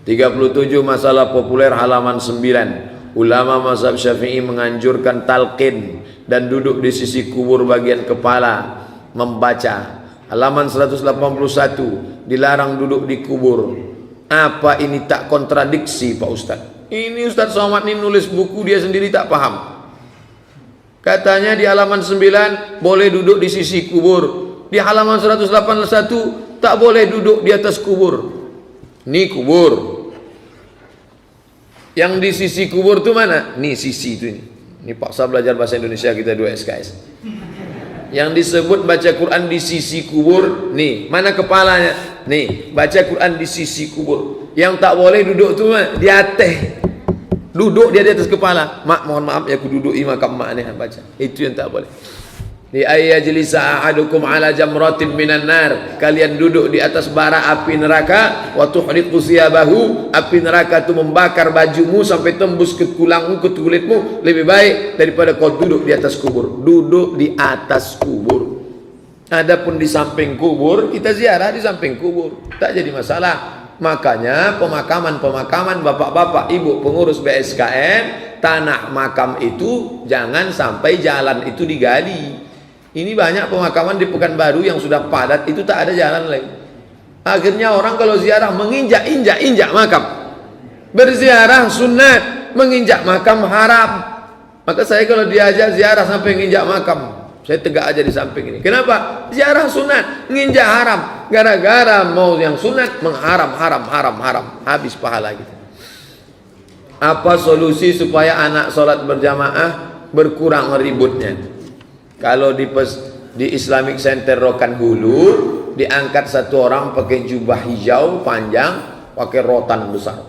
37 masalah populer halaman 9. Ulama mazhab Syafi'i menganjurkan talqin dan duduk di sisi kubur bagian kepala membaca. Halaman 181, dilarang duduk di kubur. Apa ini tak kontradiksi Pak Ustadz? Ini Ustadz Somad ini nulis buku dia sendiri tak paham. Katanya di halaman 9 boleh duduk di sisi kubur. Di halaman 181 tak boleh duduk di atas kubur. Ini kubur. Yang di sisi kubur itu mana? Nih sisi itu ini. Ini paksa belajar bahasa Indonesia kita 2 SKS. Yang disebut baca Quran di sisi kubur, nih mana kepalanya? Nih baca Quran di sisi kubur. Yang tak boleh duduk itu mana? Di atas. Duduk dia di atas kepala. Mak mohon maaf ya aku duduk di makam mak ni baca. Itu yang tak boleh. Di ayyajlisa ahadukum ala jamratin minan nar, kalian duduk di atas bara api neraka, wa tuhriqu siyabahu, api neraka itu membakar bajumu sampai tembus ke tulangmu, ke kulitmu, lebih baik daripada kau duduk di atas kubur. Duduk di atas kubur. Adapun di samping kubur, kita ziarah di samping kubur, tak jadi masalah. Makanya pemakaman bapak-bapak, ibu pengurus BSKN, tanah makam itu jangan sampai jalan itu digali. Ini banyak pemakaman di Pekanbaru yang sudah padat, itu tak ada jalan lagi. Akhirnya orang kalau ziarah menginjak makam. Berziarah sunat, menginjak makam haram. Maka saya kalau diajak ziarah sampai menginjak makam, saya tegak aja di samping ini. Kenapa? Ziarah sunat, menginjak haram. Gara-gara mau yang sunat mengharam, haram. Habis pahala kita. Apa solusi supaya anak sholat berjamaah berkurang ributnya? Kalau di Islamic Center Rokan Hulu diangkat satu orang pakai jubah hijau panjang, pakai rotan besar,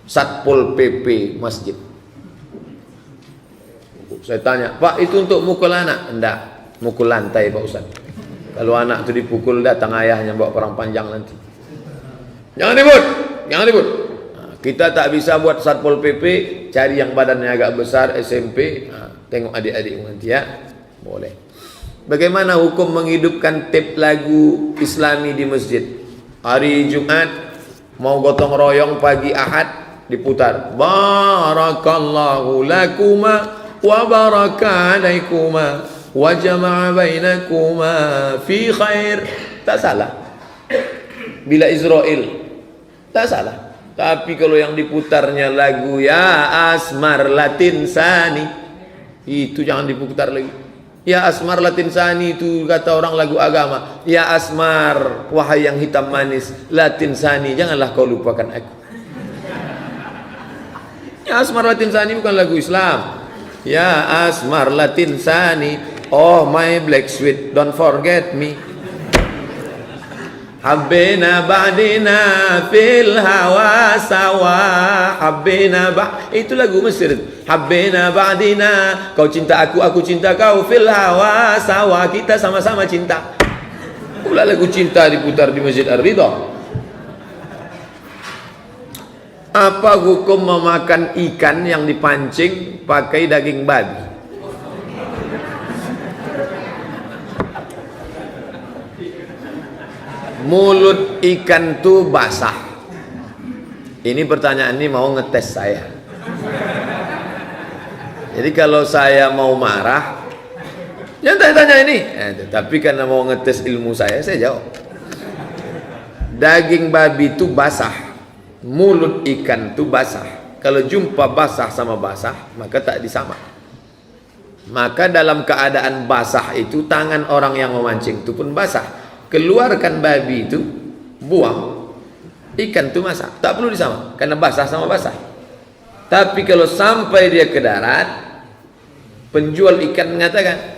Satpol PP masjid. Saya tanya, Pak itu untuk mukul anak? Enggak, mukul lantai Pak Ustaz. Kalau anak itu dipukul datang ayahnya bawa perang panjang nanti. Jangan ribut. Nah, kita tak bisa buat Satpol PP, cari yang badannya agak besar SMP. Nah, tengok adik-adik nanti ya. Boleh. Bagaimana hukum menghidupkan tape lagu Islami di masjid? Hari Jumat mau gotong royong pagi Ahad diputar. Barakallahu lakuma wa baraka alaikuma wa jama'a bainakuma fi khair. Tak salah. Bila Israel tak salah. Tapi kalau yang diputarnya lagu Ya Asmar Latin Sani, itu jangan diputar lagi. Ya Asmar Latin Sani itu kata orang lagu agama. Ya Asmar, wahai yang hitam manis, Latin Sani, janganlah kau lupakan aku. Ya Asmar Latin Sani bukan lagu Islam. Ya Asmar Latin Sani, oh my black sweet, don't forget me. Habbina ba'dina fil hawa sawa. Habbina itu lagu Mesir. Habbina ba'dina, kau cinta aku cinta kau, fil hawa sawa, kita sama-sama cinta. Pula lagu cinta diputar di Masjid Ar-Ridha. Apa hukum memakan ikan yang dipancing pakai daging babi? Mulut ikan itu basah. Ini pertanyaan ini mau ngetes saya. Jadi kalau saya mau marah, jangan tanya ini. Tapi karena mau ngetes ilmu saya jawab. Daging babi itu basah, mulut ikan itu basah. Kalau jumpa basah sama basah, maka tak disama. Maka dalam keadaan basah itu, tangan orang yang memancing itu pun basah. Keluarkan babi itu, buang, ikan itu masak, tak perlu disama karena basah sama basah. Tapi kalau sampai dia ke darat, penjual ikan mengatakan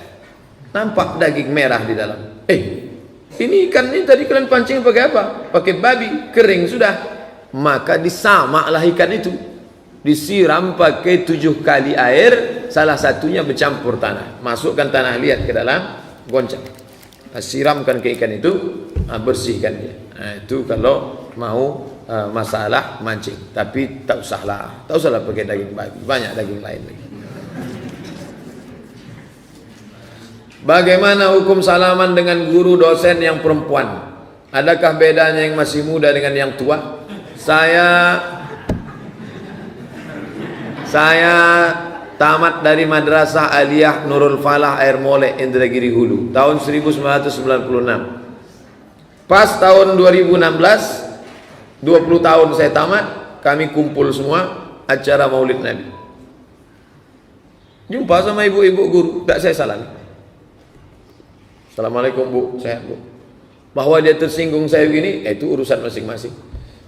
nampak daging merah di dalam. Ini ikan ini tadi kalian pancing pakai apa? Pakai babi, kering sudah. Maka disamalah ikan itu, disiram pakai 7 kali air, salah satunya bercampur tanah. Masukkan tanah liat ke dalam, goncang. Siramkan ke ikan itu, bersihkan dia. Itu kalau mau masalah mancing. Tapi tak usahlah pakai daging babi, banyak daging lain lagi. Bagaimana hukum salaman dengan guru dosen yang perempuan? Adakah bedanya yang masih muda dengan yang tua? Saya tamat dari Madrasah Aliyah Nurul Falah Air Molek Indragiri Hulu tahun 1996. Pas tahun 2016, 20 tahun saya tamat, kami kumpul semua acara Maulid Nabi. Jumpa sama ibu-ibu guru, tak saya salam. Assalamualaikum Bu, sehat Bu. Bahwa dia tersinggung saya begini, itu urusan masing-masing.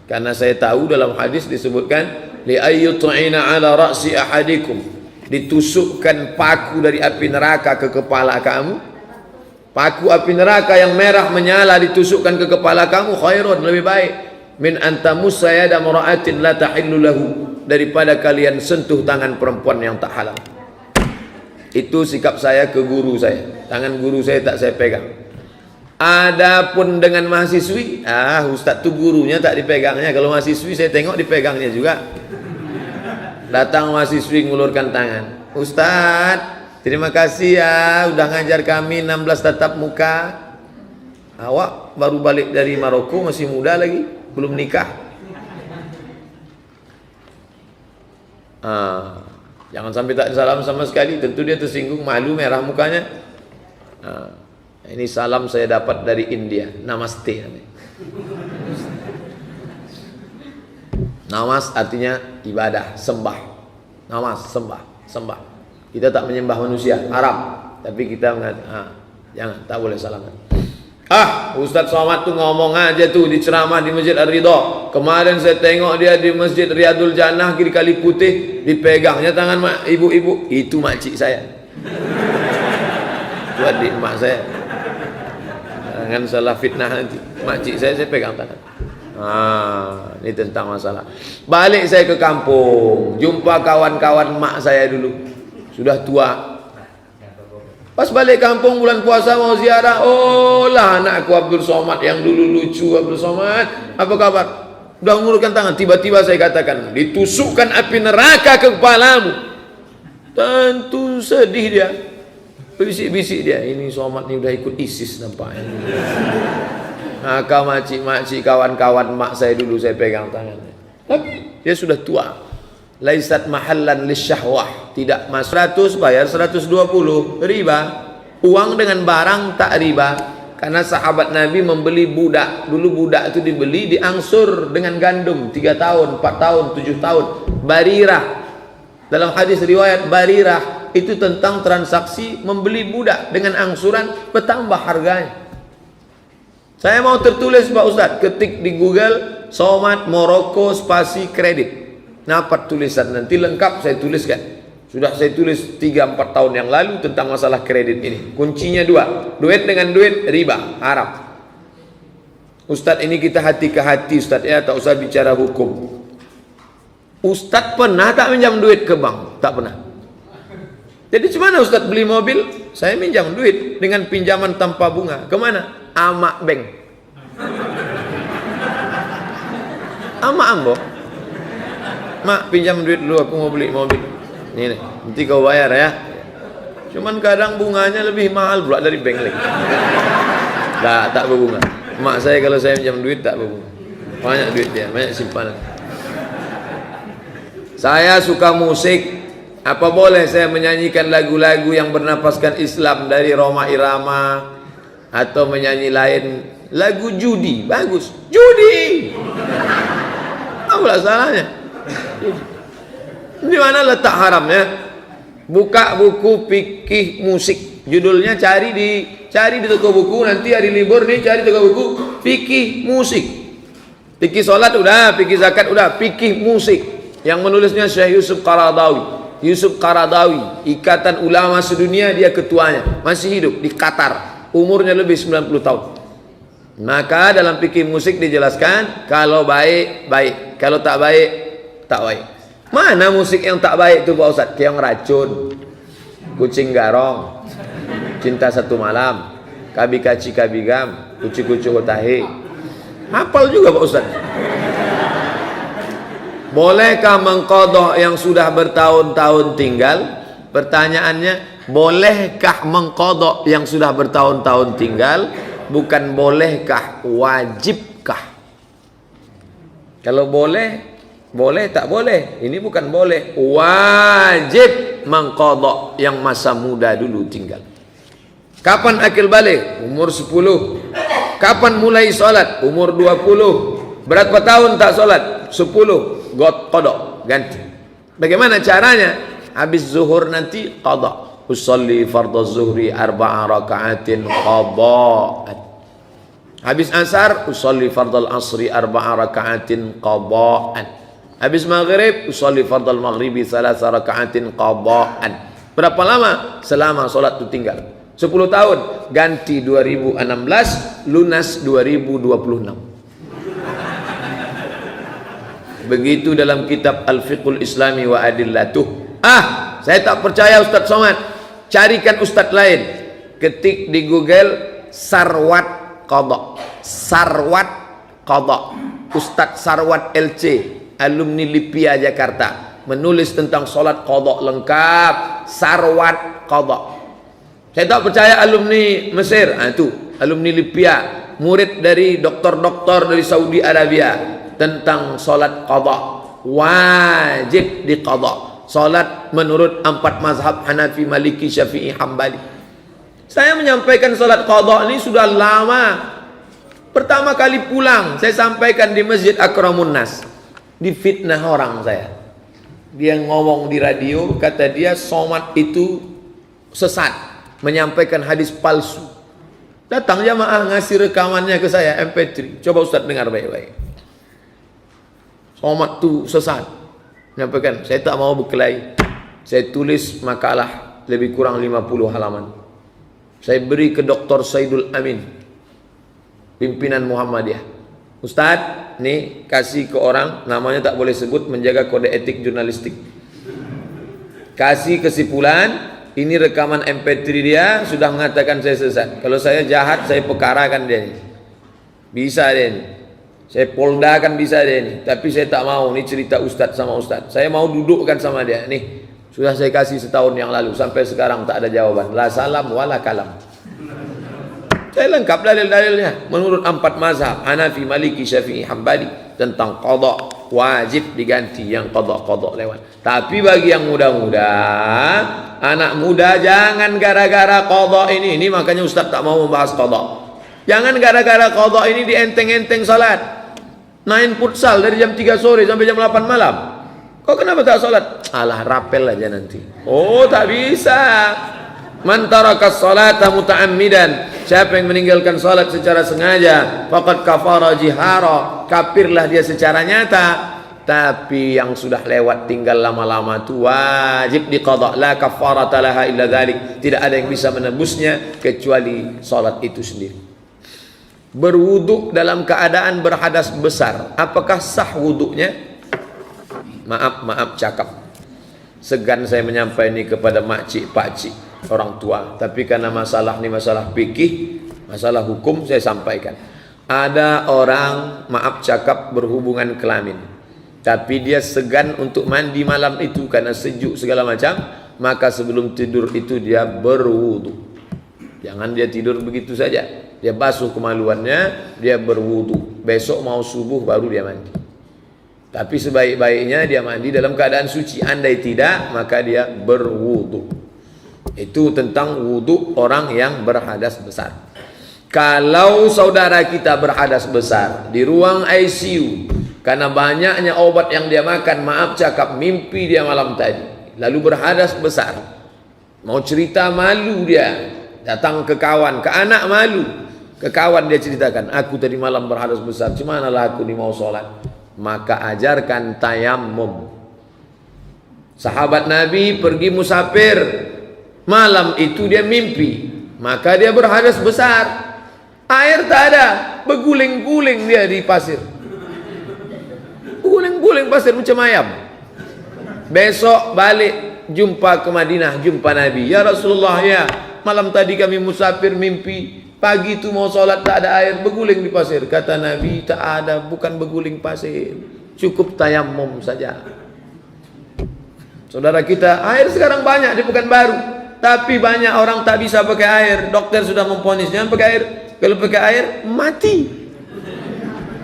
Karena saya tahu dalam hadis disebutkan li ayyut'ina ala ra'si ahadikum, ditusukkan paku dari api neraka ke kepala kamu. Paku api neraka yang merah menyala ditusukkan ke kepala kamu khairun, lebih baik min antamus sayada mara'atin la tahillu lahu, daripada kalian sentuh tangan perempuan yang tak halal. Itu sikap saya ke guru saya. Tangan guru saya tak saya pegang. Adapun dengan mahasiswi, ustaz tu gurunya tak dipegangnya. Kalau mahasiswi saya tengok dipegangnya juga. Datang mahasiswi ngulurkan tangan. Ustaz, terima kasih ya udah ngajar kami 16 tatap muka. Awak baru balik dari Maroko, masih muda lagi, belum nikah. Jangan sampai tak salam sama sekali. Tentu dia tersinggung, malu, merah mukanya. Ini salam saya dapat dari India. Namaste. Namas artinya ibadah, sembah. Namas, sembah. Kita tak menyembah manusia, haram. Tapi kita mengatakan, jangan, tak boleh salaman. Ustaz Somad tuh ngomong aja tuh di ceramah di Masjid Ar-Ridha. Kemarin saya tengok dia di Masjid Riyadul Jannah di Kali Putih, dipegangnya tangan ibu-ibu. Itu makcik saya. Itu adik mak saya. Jangan salah fitnah nanti. Makcik saya pegang tangan. Ini tentang masalah. Balik saya ke kampung, jumpa kawan-kawan mak saya dulu. Sudah tua. Pas balik kampung bulan puasa mau ziarah, lah anakku Abdul Somad yang dulu lucu. Abdul Somad, apa kabar? Udah mengulurkan tangan, tiba-tiba saya katakan, ditusukkan api neraka ke kepalamu. Tentu sedih dia, bisik-bisik dia, ini Somad ini udah ikut ISIS nampaknya. Kau makcik-makcik kawan-kawan mak saya dulu saya pegang tangannya. Tapi dia sudah tua. Laisat mahallan lisyahwah, tidak mas 100 bayar 120 riba. Uang dengan barang tak riba. Karena sahabat Nabi membeli budak. Dulu budak itu dibeli diangsur dengan gandum 3 tahun, 4 tahun, 7 tahun. Barirah. Dalam hadis riwayat Barirah itu tentang transaksi membeli budak dengan angsuran bertambah harganya. Saya mau tertulis Pak Ustadz, ketik di Google Somad Moroko spasi kredit. Dapat tulisan, nanti lengkap saya tuliskan. Sudah saya tulis 3-4 tahun yang lalu tentang masalah kredit ini. Kuncinya 2, duit dengan duit riba, haram. Ustadz ini kita hati ke hati Ustadz ya, tak usah bicara hukum. Ustadz pernah tak minjam duit ke bank? Tak pernah. Jadi gimana Ustadz beli mobil? Saya minjam duit dengan pinjaman tanpa bunga. Kemana? Amak Bank. Amak Ambo. Mak, pinjam duit dulu, aku mau beli mobil. Ini nih, nanti kau bayar ya. Cuman kadang bunganya lebih mahal pula dari bank lagi. Tak berbunga. Mak saya kalau saya pinjam duit tak berbunga. Banyak duit dia, banyak simpanan. Saya suka musik. Apa boleh saya menyanyikan lagu-lagu yang bernapaskan Islam dari Roma Irama atau menyanyi lain lagu judi? Bagus. Judi. Apalah salahnya? Di mana letak haramnya? Buka buku fikih musik, judulnya cari di toko buku. Nanti hari libur nih cari toko buku fikih musik. Fikih salat udah, fikih zakat udah, fikih musik. Yang menulisnya Syekh Yusuf Qaradawi. Yusuf Qaradawi, Ikatan Ulama Sedunia, dia ketuanya, masih hidup di Qatar, umurnya lebih 90 tahun. Maka dalam fikih musik dijelaskan, kalau baik baik, kalau tak baik tak baik. Mana musik yang tak baik itu Pak Ustaz? Keong Racun, Kucing Garong, Cinta Satu Malam, Kabi Kaci Kabigam, Kucu-Kucu Hotahe. Hafal juga Pak Ustaz. Bolehkah mengqadha yang sudah bertahun-tahun tinggal? Pertanyaannya, bolehkah mengqadha yang sudah bertahun-tahun tinggal? Bukan bolehkah, wajibkah? Kalau boleh, boleh, tak boleh. Ini bukan boleh, wajib mengqadha yang masa muda dulu tinggal. Kapan akil balik? Umur 10. Kapan mulai salat? Umur 20. Berapa tahun tak salat? 10. Qadha, ganti. Bagaimana caranya? Habis zuhur nanti qadha. Usolli fardhu zuhri 4 raka'atin qadha'an. Habis asar usolli fardhu asri 4 raka'atin qadha'an. Habis maghrib usolli fardhu maghribi 3 raka'atin qadha'an. Berapa lama? Selama solat itu tinggal 10 tahun. Ganti 2016, lunas 2026. Begitu dalam kitab Al-Fiqhul Islami wa Adillatuh. Saya tak percaya Ustaz Somad. Carikan ustaz lain. Ketik di Google Sarwat Qadha. Sarwat Qadha. Ustaz Sarwat LC, alumni Lipia Jakarta, menulis tentang solat qadha lengkap. Sarwat Qadha. Saya tak percaya alumni Mesir. Itu alumni Lipia, murid dari doktor-doktor dari Saudi Arabia, tentang solat qadha. Wajib diqadha. Solat menurut 4 mazhab Hanafi, Maliki, Syafi'i, Hambali. Saya menyampaikan solat qadha ini sudah lama. Pertama kali pulang saya sampaikan di Masjid Akramun Nas. Difitnah orang saya. Dia ngomong di radio, kata dia Somad itu sesat, menyampaikan hadis palsu. Datang jamaah ngasih rekamannya ke saya MP3. Coba Ustaz dengar baik-baik. Somad itu sesat, menyampaikan. Saya tak mau berkelahi. Saya tulis makalah lebih kurang 50 halaman. Saya beri ke Dr. Saidul Amin, pimpinan Muhammadiyah. Ustaz, nih kasih ke orang, namanya tak boleh sebut, menjaga kode etik jurnalistik. Kasih kesimpulan, ini rekaman MP3 dia, sudah mengatakan saya sesat. Kalau saya jahat, saya pekarakan dia nih. Bisa dia nih. Saya polda kan bisa dia nih. Tapi saya tak mau, ini cerita Ustaz sama Ustaz. Saya mau dudukkan sama dia. Nih, sudah saya kasih setahun yang lalu, sampai sekarang tak ada jawaban. La salam wala kalam. Saya lengkap dalil-dalilnya menurut 4 mazhab Hanafi, Maliki, Syafi'i, Hambali tentang qadha. Wajib diganti yang qadha lewat. Tapi bagi yang muda-muda, anak muda, jangan gara-gara qadha ini makanya Ustaz tak mau membahas qadha. Jangan gara-gara qadha ini dienteng-enteng salat. Main futsal dari jam 3 sore sampai jam 8 malam. Kok kenapa tak salat? Alah, rapel aja nanti. Oh, tak bisa. Man taraka salata muta'ammidan, siapa yang meninggalkan salat secara sengaja, faqad kafara jihara, kafirlah dia secara nyata. Tapi yang sudah lewat tinggal lama-lama itu wajib diqadha. La kafarata laha illa dzalik. Tidak ada yang bisa menebusnya kecuali salat itu sendiri. Berwuduk dalam keadaan berhadas besar, apakah sah wuduknya? Maaf cakap. Segan saya menyampaikan ini kepada makcik, pakcik, orang tua. Tapi karena masalah ini masalah fikih, masalah hukum, saya sampaikan. Ada orang, maaf cakap, berhubungan kelamin, tapi dia segan untuk mandi malam itu karena sejuk segala macam. Maka sebelum tidur itu dia berwudu. Jangan dia tidur begitu saja. Dia basuh kemaluannya, dia berwudu. Besok mau subuh baru dia mandi. Tapi sebaik-baiknya dia mandi dalam keadaan suci. Andai tidak, maka dia berwudu. Itu tentang wudu orang yang berhadas besar. Kalau saudara kita berhadas besar di ruang ICU karena banyaknya obat yang dia makan, maaf cakap, mimpi dia malam tadi, lalu berhadas besar, mau cerita malu dia, datang ke kawan, ke anak malu, ke kawan dia ceritakan, aku tadi malam berhadas besar, cumanalah aku ni mau sholat. Maka ajarkan tayammum. Sahabat Nabi pergi musafir, malam itu dia mimpi, maka dia berhadas besar, air tak ada, berguling-guling dia di pasir, berguling-guling pasir macam ayam. Besok balik, jumpa ke Madinah, jumpa Nabi. Ya Rasulullah, ya malam tadi kami musafir mimpi, pagi itu mau sholat tak ada air, berguling di pasir. Kata Nabi, tak ada, bukan berguling pasir, cukup tayammum saja. Saudara kita, air sekarang banyak di Pekanbaru, tapi banyak orang tak bisa pakai air. Dokter sudah memvonis jangan pakai air. Kalau pakai air mati.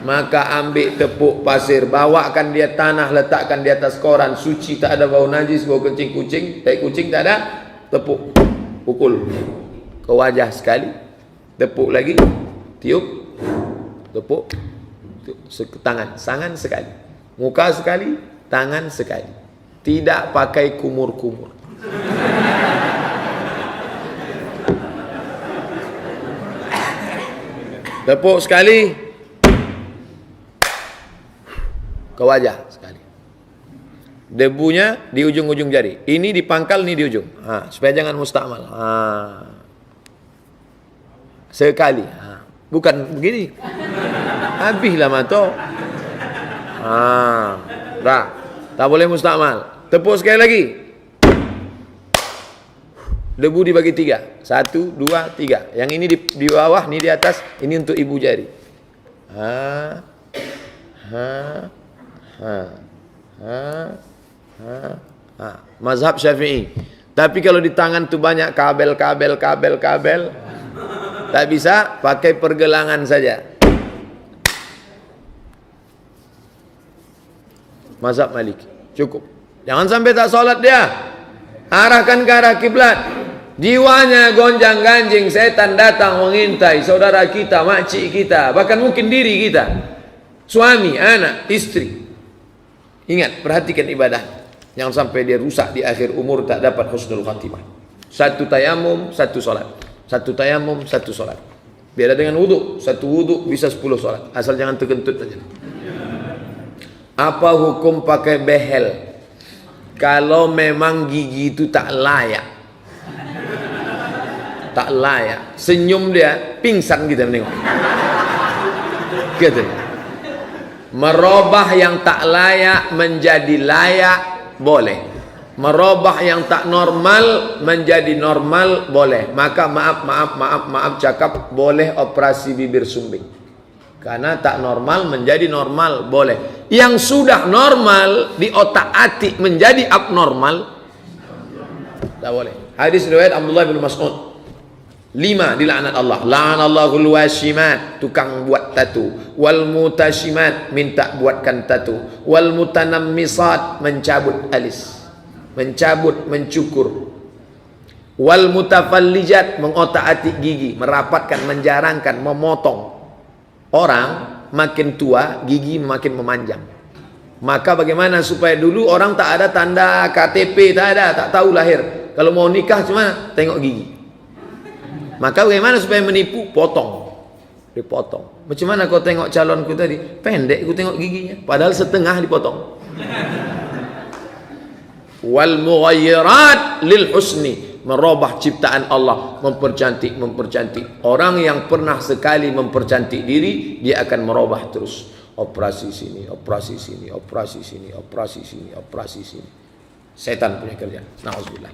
Maka ambil tepuk pasir, bawakan dia tanah, letakkan di atas koran, suci, tak ada bau najis, bau kencing kucing, tai kucing tak ada, tepuk, pukul ke wajah sekali, tepuk lagi, tiup, tepuk, tangan sekali, muka sekali, tangan sekali, tidak pakai kumur-kumur. Tepuk sekali ke wajah sekali. Debunya di ujung-ujung jari. Ini di pangkal, ini di ujung. Supaya jangan mustakmal. Sekali. Bukan begini. Habislah mato. Dah. Tak boleh mustakmal. Tepuk sekali lagi. Debu dibagi 3. 1, 2, 3. Yang ini di bawah, ini di atas. Ini untuk ibu jari. Mazhab Syafi'i. Tapi kalau di tangan tu banyak kabel, tak bisa, pakai pergelangan saja. Mazhab Maliki. Cukup. Jangan sampai tak solat dia. Arahkan ke arah kiblat. Jiwanya gonjang-ganjing, setan datang mengintai saudara kita, makcik kita, bahkan mungkin diri kita, suami, anak, istri. Ingat, perhatikan ibadah. Jangan sampai dia rusak di akhir umur, tak dapat husnul khatimah. 1 tayamum, 1 solat. 1 tayamum, 1 solat. Beda dengan wudhu. 1 wudhu bisa 10 solat. Asal jangan terkentut saja. Apa hukum pakai behel kalau memang gigi itu tak layak? Tak layak. Senyum dia, pingsan kita menengok. Gitu. Merubah yang tak layak menjadi layak boleh. Merubah yang tak normal menjadi normal boleh. Maka maaf cakap, boleh operasi bibir sumbing. Karena tak normal menjadi normal boleh. Yang sudah normal di otak-atik menjadi abnormal tak boleh. Hadis riwayat Abdullah bin Mas'ud. 5 dilaknat Allah. La'anallahul washimat, tukang buat tatu. Wal mutashimat, minta buatkan tatu. Wal mutanammisat, mencabut alis, mencabut, mencukur. Wal mutafallijat, mengotak-atik gigi, merapatkan, menjarangkan, memotong. Orang makin tua, gigi makin memanjang. Maka bagaimana supaya dulu orang tak ada tanda KTP, tak ada, tak tahu lahir. Kalau mau nikah cuma tengok gigi. Maka bagaimana supaya menipu? Potong. Dipotong. Macam mana kau tengok calonku tadi? Pendek ku tengok giginya. Padahal setengah dipotong. Wal mughayyirat lil husni, merubah ciptaan Allah, mempercantik. Orang yang pernah sekali mempercantik diri, dia akan merubah terus. Operasi sini, operasi sini, operasi sini, operasi sini, operasi sini. Setan punya kerja. Nauzubillah.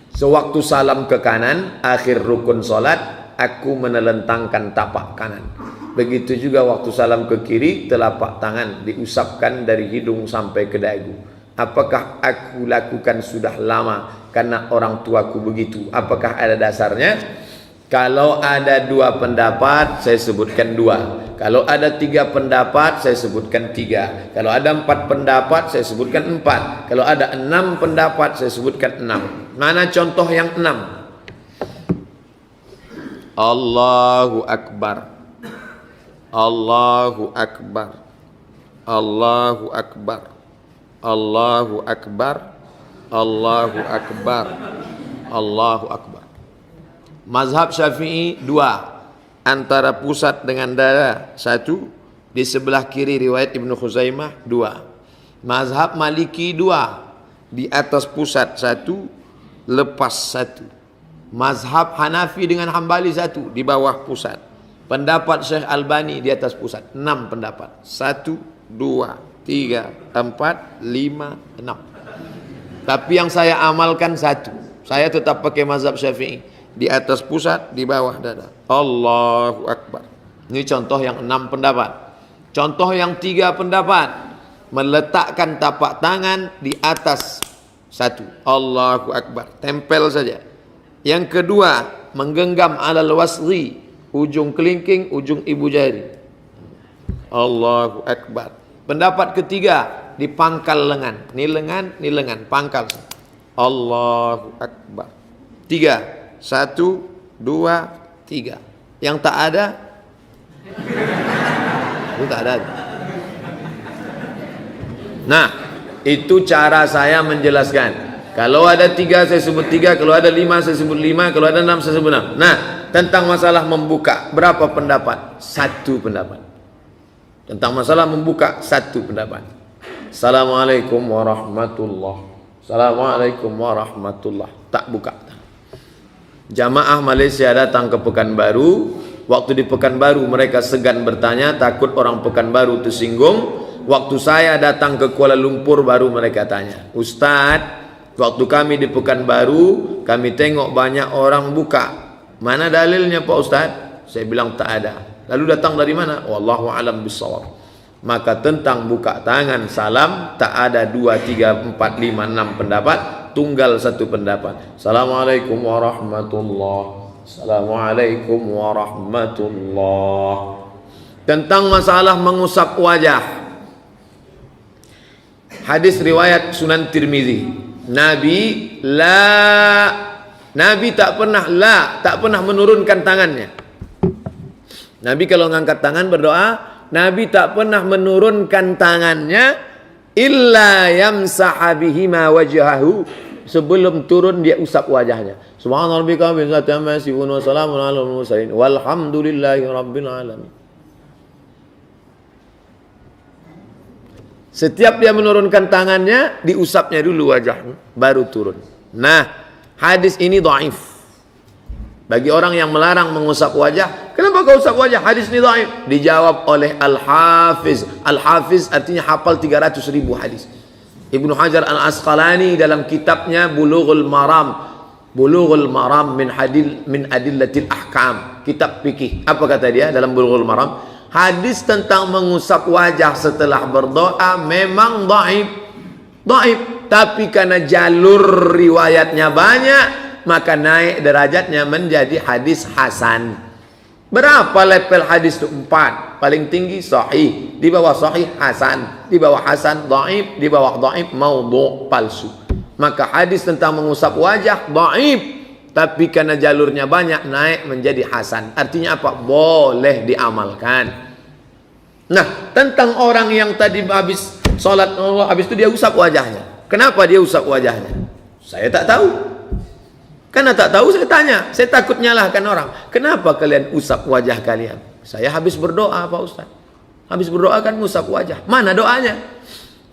Sewaktu salam ke kanan, akhir rukun solat, aku menelentangkan tapak kanan. Begitu juga waktu salam ke kiri, telapak tangan diusapkan dari hidung sampai ke dagu. Apakah aku lakukan sudah lama karena orang tuaku begitu? Apakah ada dasarnya? Kalau ada 2 pendapat, saya sebutkan 2. Kalau ada 3 pendapat, saya sebutkan 3. Kalau ada 4 pendapat, saya sebutkan 4. Kalau ada 6 pendapat, saya sebutkan 6. Mana contoh yang 6? Allahu Akbar. Allahu Akbar. Allahu Akbar. Allahu Akbar. Allahu Akbar. Allahu Akbar. Mazhab Syafi'i 2, antara pusat dengan dada 1, di sebelah kiri riwayat Ibnu Khuzaimah 2. Mazhab Maliki 2, di atas pusat 1, lepas 1. Mazhab Hanafi dengan Hambali 1, di bawah pusat. Pendapat Syekh Albani di atas pusat. 6 pendapat. 1, 2, 3, 4, 5, 6. Tapi yang saya amalkan 1. Saya tetap pakai mazhab Syafi'i. Di atas pusat, di bawah dada. Allahu Akbar. Ini contoh yang 6 pendapat. Contoh yang 3 pendapat, meletakkan tapak tangan di atas 1. Allahu Akbar. Tempel saja. Yang kedua, menggenggam alal wasri, ujung kelingking, ujung ibu jari. Allahu Akbar. Pendapat ketiga, dipangkal lengan. Ni lengan, pangkal. Allahu Akbar. 3, 1, 2, 3. Yang tak ada, itu tak ada. Nah, itu cara saya menjelaskan. Kalau ada 3 saya sebut 3, kalau ada 5 saya sebut 5, kalau ada 6 saya sebut 6. Nah, tentang masalah membuka, berapa pendapat? 1 pendapat. Tentang masalah membuka, 1 pendapat. Assalamualaikum warahmatullahi. Assalamualaikum warahmatullahi. Tak buka. Jamaah Malaysia datang ke Pekanbaru. Waktu di Pekanbaru mereka segan bertanya, takut orang Pekanbaru tersinggung. Waktu saya datang ke Kuala Lumpur baru mereka tanya, Ustadz, waktu kami di Pekanbaru kami tengok banyak orang buka, mana dalilnya Pak Ustadz? Saya bilang tak ada. Lalu datang dari mana? Wallahu a'lam bishawab. Maka tentang buka tangan salam tak ada 2, 3, 4, 5, 6 pendapat, tunggal 1 pendapat. Assalamualaikum warahmatullahi. Assalamualaikum warahmatullahi. Tentang masalah mengusap wajah, hadis riwayat Sunan Tirmizi, Nabi tak pernah menurunkan tangannya. Nabi kalau ngangkat tangan berdoa, Nabi tak pernah menurunkan tangannya illa yamsaha bihima wajhahu, sebelum turun dia usap wajahnya. Subhanarabbika rabbil izzati amma yasifun wa salamun alal mursalin walhamdulillahi rabbil alamin. Setiap dia menurunkan tangannya, diusapnya dulu wajahnya, baru turun. Nah, hadis ini dhaif. Bagi orang yang melarang mengusap wajah, kenapa kau usap wajah? Hadis ini dhaif. Dijawab oleh Al-Hafiz. Al-Hafiz artinya hafal 300.000 hadis. Ibnu Hajar Al-Asqalani dalam kitabnya Bulughul Maram min Adillatil Ahkam, kitab fikih. Apa kata dia dalam Bulughul Maram? Hadis tentang mengusap wajah setelah berdoa memang dhaif. Tapi karena jalur riwayatnya banyak, maka naik derajatnya menjadi hadis hasan. Berapa level hadis itu? 4. Paling tinggi sahih, di bawah sahih hasan, di bawah hasan dhaif, di bawah dhaif maudhu', palsu. Maka hadis tentang mengusap wajah dhaif, tapi karena jalurnya banyak naik menjadi hasan. Artinya apa? Boleh diamalkan. Nah, tentang orang yang tadi habis sholat, habis itu dia usap wajahnya. Kenapa dia usap wajahnya? Saya tak tahu. Karena tak tahu saya tanya. Saya takut nyalahkan orang. Kenapa kalian usap wajah kalian? Saya habis berdoa Pak Ustaz. Habis berdoa kan usap wajah. Mana doanya?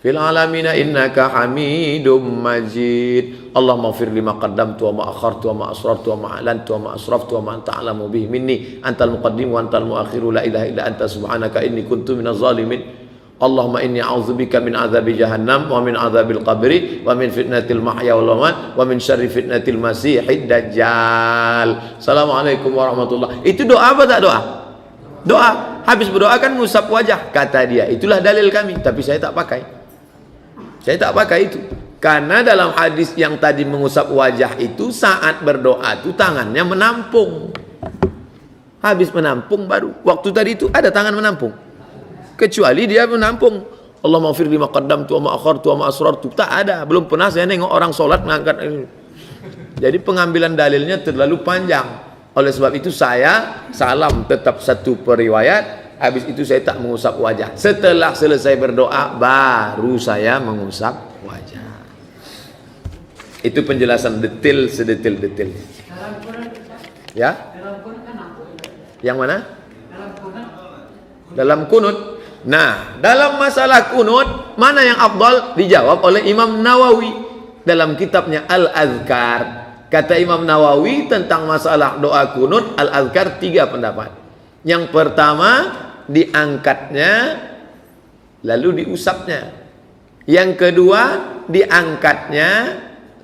Fil alamina innaka hamidum majid. Allahumma fir lima qaddamtu wa ma akhartu wa ma asrartu wa ma a'lantu wa ma asraftu wa ma anta a'lamu bihi minni antal muqaddim wa antal muakhiru la ilaha illa anta subhanaka inni kuntu minaz zalimin. Allahumma inni a'udzubika min azabi jahannam wa min azabil qabri wa min fitnatil mahya wal mamat wa min syarri fitnatil masihid dajjal. Assalamualaikum warahmatullahi. Itu doa apa tak doa? Doa. Habis berdoa kan ngusap wajah. Kata dia, itulah dalil kami. Tapi saya tak pakai. Saya tak pakai itu. Karena dalam hadis yang tadi mengusap wajah itu, saat berdoa itu tangannya menampung. Habis menampung baru. Waktu tadi itu ada tangan menampung. Kecuali dia menampung. Allahumma fir lima qaddamtu wa ma akhartu wa ma asrartu. Tak ada. Belum pernah saya nengok orang solat mengangkat ini. Jadi pengambilan dalilnya terlalu panjang. Oleh sebab itu saya salam tetap 1 periwayat. Habis itu saya tak mengusap wajah. Setelah selesai berdoa baru saya mengusap wajah. Itu penjelasan detail sedetil-detailnya. Ya? Yang mana? Dalam kunut. Nah, dalam masalah kunut, mana yang afdal? Dijawab oleh Imam Nawawi dalam kitabnya Al-Azkar. Kata Imam Nawawi tentang masalah doa kunut, Al-Azkar 3 pendapat. Yang pertama, diangkatnya lalu diusapnya. Yang kedua, diangkatnya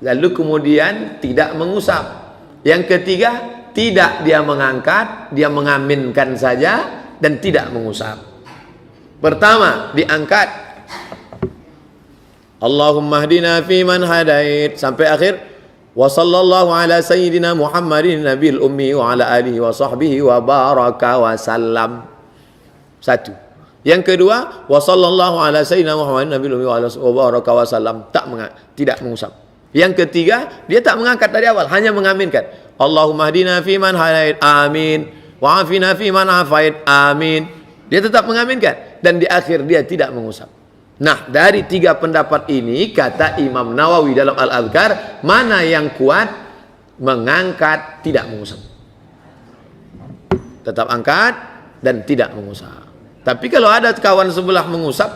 lalu kemudian tidak mengusap. Yang ketiga, tidak dia mengangkat, dia mengaminkan saja dan tidak mengusap. Pertama, diangkat. Allahumma hdina fi man hadait sampai akhir. Wa sallallahu ala sayyidina Muhammadin nabil ummi wa ala alihi wa sahbihi wa baraka wa sallam. 1. Yang kedua, wa sallallahu ala sayyidina Muhammad nabiyil ummi wa ala baraka wa sallam, tidak mengusap. Yang ketiga, dia tak mengangkat dari awal, hanya mengaminkan. Allahumma hdina fi man hadait, amin. Wa afina fi man afait, amin. Dia tetap mengaminkan, dan di akhir dia tidak mengusap. Nah, dari tiga pendapat ini kata Imam Nawawi dalam Al-Adhkar, mana yang kuat? Mengangkat, tidak mengusap. Tetap angkat dan tidak mengusap. Tapi kalau ada kawan sebelah mengusap,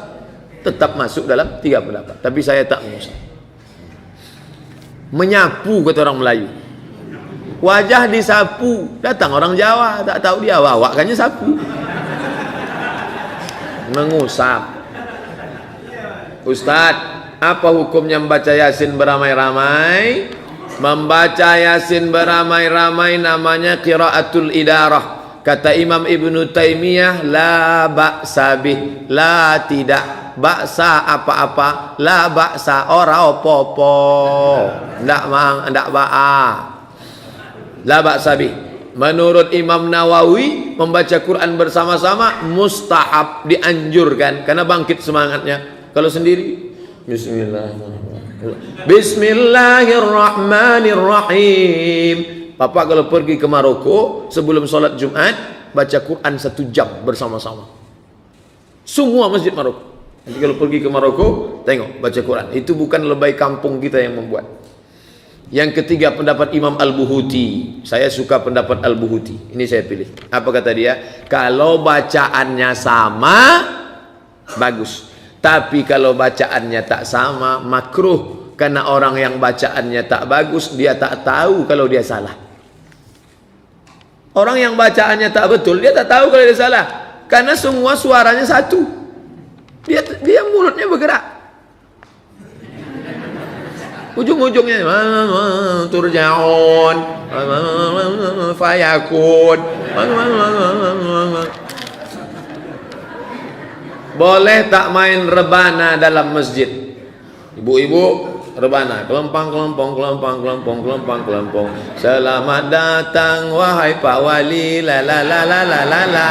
tetap masuk dalam tiga pendapat. Tapi saya tak mengusap. Menyapu kata orang Melayu. Wajah disapu. Datang orang Jawa, tak tahu dia wawakannya sapu. Mengusap. Ustadz, apa hukumnya membaca Yasin beramai-ramai? Membaca Yasin beramai-ramai namanya qiraatul idarah. Kata Imam Ibnu Taimiyah, la ba'sa bih, la tidak ba'sa apa-apa, la ba'sa ora opo-opo, ndak ba'a, la ba'sa bih. Menurut Imam Nawawi, membaca Quran bersama-sama mustahab, dianjurkan karena bangkit semangatnya. Kalau sendiri, Bismillahirrahmanirrahim. Bismillahirrahmanirrahim. Bapak kalau pergi ke Maroko sebelum sholat Jumat, baca Quran 1 jam bersama-sama. Semua masjid Maroko. Nanti kalau pergi ke Maroko, tengok baca Quran. Itu bukan lebay kampung kita yang membuat. Yang ketiga pendapat Imam Al-Buhuti. Saya suka pendapat Al-Buhuti. Ini saya pilih. Apa kata dia? Kalau bacaannya sama, bagus. Tapi kalau bacaannya tak sama, makruh. Karena orang yang bacaannya tak bagus, dia tak tahu kalau dia salah. Orang yang bacaannya tak betul, dia tak tahu kalau dia salah. Karena semua suaranya satu. Dia mulutnya bergerak. Ujung-ujungnya turja'un, fayakun. Boleh tak main rebana dalam masjid? Ibu-ibu rebana, kelempang, selamat datang wahai Pak Wali, la la la la la la la.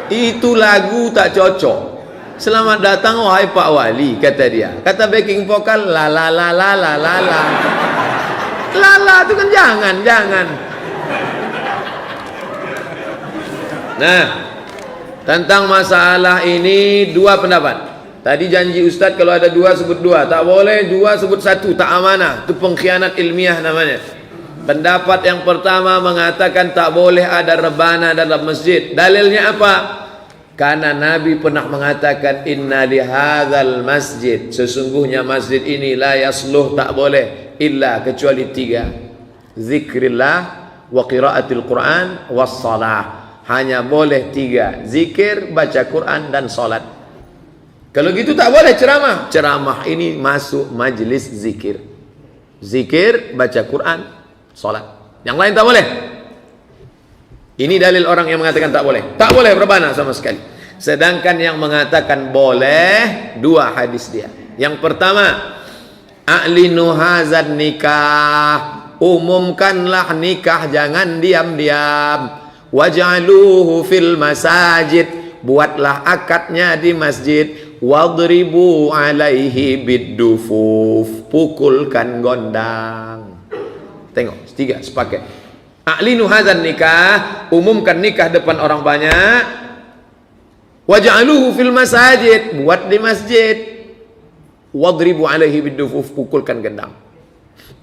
Itu lagu tak cocok. Selamat datang wahai Pak Wali, kata dia. Kata backing vokal, la la la la la la la. La la itu kan jangan. Nah, tentang masalah ini dua pendapat. Tadi janji Ustadz kalau ada dua sebut dua, tak boleh dua sebut satu, tak amanah. Itu pengkhianat ilmiah namanya. Pendapat yang pertama mengatakan tak boleh ada rebana dalam masjid. Dalilnya apa? Karena Nabi pernah mengatakan inna li hadzal masjid, sesungguhnya masjid ini la yasluh, tak boleh illa kecuali tiga. Zikrillah wa qiraatil Quran was salah. Hanya boleh tiga, zikir, baca Quran dan salat. Kalau gitu tak boleh ceramah. Ceramah ini masuk majlis zikir. Zikir, baca Quran, salat. Yang lain tak boleh. Ini dalil orang yang mengatakan tak boleh. Tak boleh berbana sama sekali. Sedangkan yang mengatakan boleh, dua hadis dia. Yang pertama, a'linu hazan nikah. Umumkanlah nikah, jangan diam-diam. Waj'aluhu fil masajid. Buatlah akadnya di masjid. Wadribu alaihi biddufuf, pukulkan gondang. Tengok, tiga sepaket. A'linu hadzan nikah, umumkan nikah depan orang banyak. Waj'aluhu fil masajid, buat di masjid. Wadribu alaihi biddufuf, pukulkan gendang.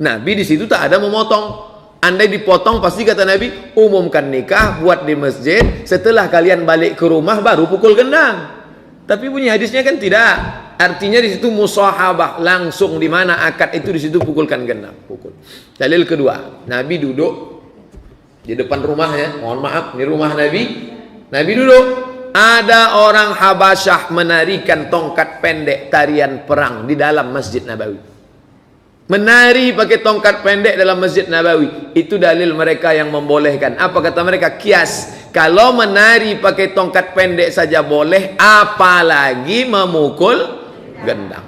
Nabi di situ tak ada memotong. Andai dipotong pasti kata Nabi, umumkan nikah, buat di masjid, setelah kalian balik ke rumah baru pukul gendang. Tapi bunyi hadisnya kan tidak. Artinya di situ musahabah, langsung di mana akad itu di situ pukulkan gendang, pukul. Dalil kedua, Nabi duduk di depan rumahnya. Mohon maaf, ini rumah Nabi. Nabi duduk. Ada orang Habasyah menarikan tongkat pendek tarian perang di dalam Masjid Nabawi. Menari pakai tongkat pendek dalam Masjid Nabawi. Itu dalil mereka yang membolehkan. Apa kata mereka? Kias. Kalau menari pakai tongkat pendek saja boleh, apalagi memukul gendang.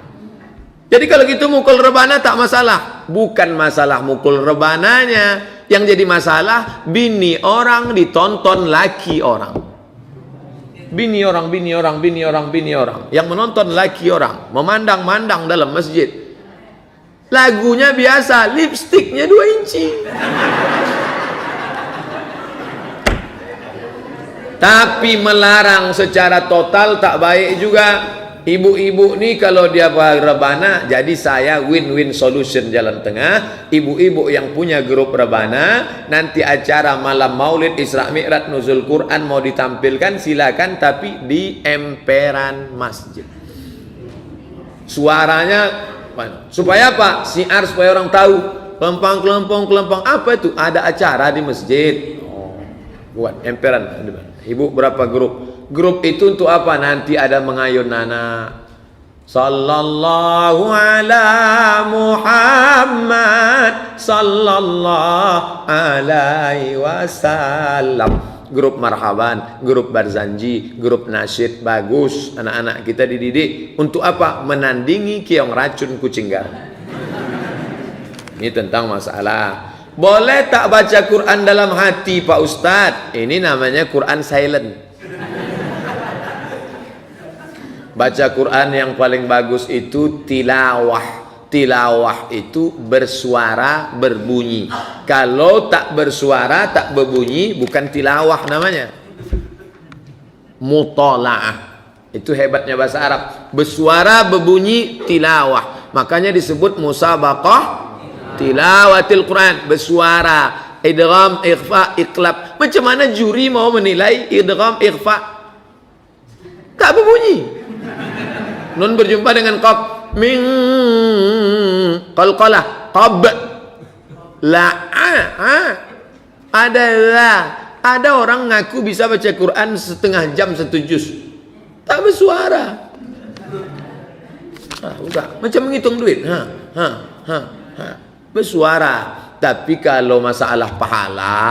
Jadi kalau gitu mukul rebana tak masalah. Bukan masalah mukul rebananya. Yang jadi masalah, bini orang ditonton laki orang. bini orang, bini orang, bini orang, bini orang. Yang menonton laki orang, memandang-mandang dalam masjid. Lagunya biasa, lipstiknya 2 inci. Tapi melarang secara total tak baik juga. Ibu-ibu nih kalau dia rebana, jadi saya win-win solution jalan tengah. Ibu-ibu yang punya grup rebana, nanti acara malam maulid Isra Mi'raj Nuzul Quran mau ditampilkan, silakan, tapi di emperan masjid. Suaranya supaya apa? Siar supaya orang tahu. Kelempang, apa itu? Ada acara di masjid. Oh, buat emperan. Ibu berapa grup? Grup itu untuk apa? Nanti ada mengayun anak. Sallallahu ala Muhammad sallallahu alaihi wasallam. Grup marhaban, grup barzanji, grup nasyid, bagus. Anak-anak kita dididik untuk apa? Menandingi keong racun kucing garam. Ini tentang masalah. Boleh tak baca Quran dalam hati Pak Ustadz? Ini namanya Quran silent. Baca Quran yang paling bagus itu tilawah. Tilawah itu bersuara, berbunyi. Kalau tak bersuara, tak berbunyi, bukan tilawah namanya. Mutola'ah. Itu hebatnya bahasa Arab. Bersuara, berbunyi, tilawah. Makanya disebut musabaqah tilawatil Quran. Bersuara, idgham, ikhfa, iqlab. Macam mana juri mau menilai idgham, ikhfa? Tak berbunyi. Nun berjumpa dengan qaf, min qalqalah, qab, la, ada orang ngaku bisa baca Quran setengah jam 1 juz, tak bersuara. Udah macam menghitung duit, bersuara. Tapi kalau masalah pahala,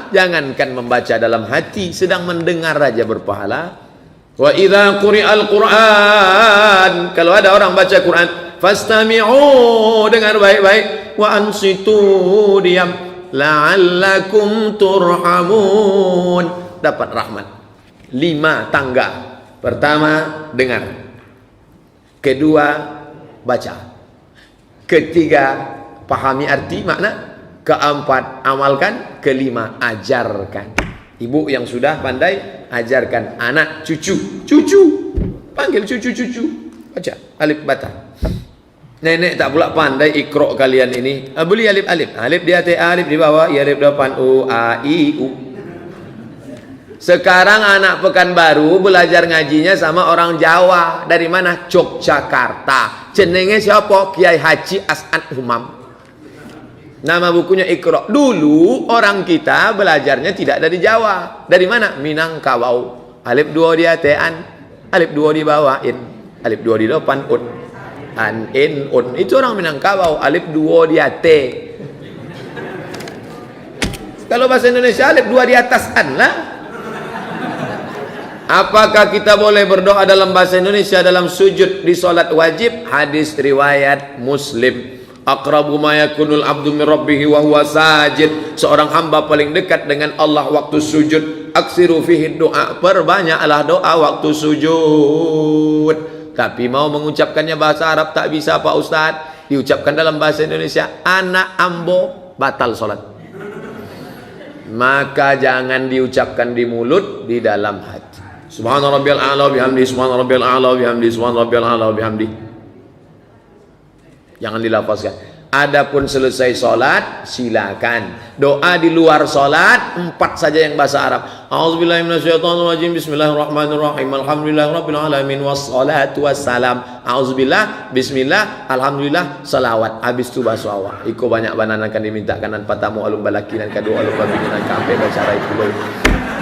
jangankan membaca dalam hati, sedang mendengar raja berpahala. Wa idza quri'al Qur'an, kalau ada orang baca Quran, fastami'u, dengar baik-baik, wa ansitu, diam, la'allakum turhamun, dapat rahmat. 5 tangga. Pertama, dengar. Kedua, baca. Ketiga, pahami arti makna. Keempat, amalkan. Kelima, ajarkan. Ibu yang sudah pandai, ajarkan anak, cucu, panggil cucu, baca alif bata. Nenek tak pula pandai ikro kalian ini. Beli alif, alif di atas, alif di bawah, i alif depan, u a i u. Sekarang anak Pekanbaru belajar ngajinya sama orang Jawa. Dari mana? Yogyakarta. Jenenge siapa? Kiai Haji As'ad Humam. Nama bukunya Iqra. Dulu orang kita belajarnya tidak dari Jawa. Dari mana? Minangkabau. Alif 2 di atean, alif 2 di bawah, in. Alif 2 di depan, un. An, in, un. Itu orang Minangkabau. Alif 2 di ate. Kalau bahasa Indonesia alif 2 di atas, an lah. Apakah kita boleh berdoa dalam bahasa Indonesia dalam sujud di salat wajib? Hadis riwayat Muslim. Aqrabu ma yakunul abdu min rabbih wa huwa sajid. Seorang hamba paling dekat dengan Allah waktu sujud. Aksiru fihi doa, perbanyaklah doa waktu sujud. Tapi mau mengucapkannya bahasa Arab tak bisa Pak Ustaz. Diucapkan dalam bahasa Indonesia, anak ambo, batal salat. Maka jangan diucapkan di mulut, di dalam hati. Subhana rabbiyal a'la bihamdi, subhana rabbiyal a'la bihamdi, subhana rabbiyal a'la bihamdi. Jangan dilafazkan. Adapun selesai sholat, silakan. Doa di luar sholat 4 saja yang bahasa Arab. A'udzubillahi minasyaitonirrajim. Bismillahirrahmanirrahim. Alhamdulillahirabbil alamin wassalatu wassalam. A'udzubillah, bismillah, alhamdulillah, salawat. Habis itu bahasa Allah. Iko banyak banan akan diminta kanan patamu alum balaki dan kedua alum babingan kampe bacara itu.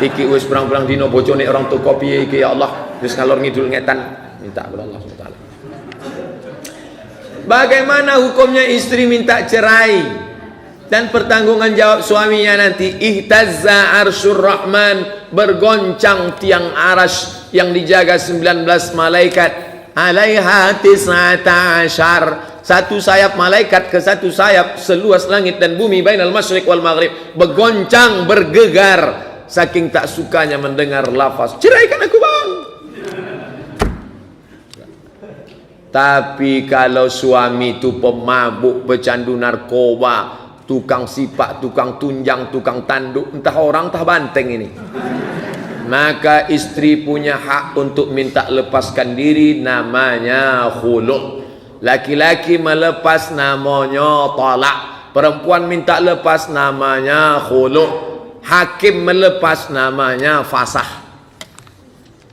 Iki wis perang-perang dino bocone orang tu kopi iki ya Allah. Wis ngalor ngidul ngetan minta kepada Allah Subhanahu wa taala. Bagaimana hukumnya istri minta cerai dan pertanggungan jawab suaminya nanti? Ihtazza arsyur rahman, bergoncang tiang arasy yang dijaga 19 malaikat. Alaiha tis'ata asyar, satu sayap malaikat ke satu sayap seluas langit dan bumi, bainal masyriq wal maghrib, bergoncang, bergegar saking tak sukanya mendengar lafaz, ceraikan aku bang. Tapi kalau suami itu pemabuk, pecandu narkoba, tukang sipak, tukang tunjang, tukang tanduk, entah orang entah banteng ini, maka istri punya hak untuk minta lepaskan diri, namanya khulu'. Laki-laki melepas namanya talak, perempuan minta lepas namanya khulu', hakim melepas namanya fasah.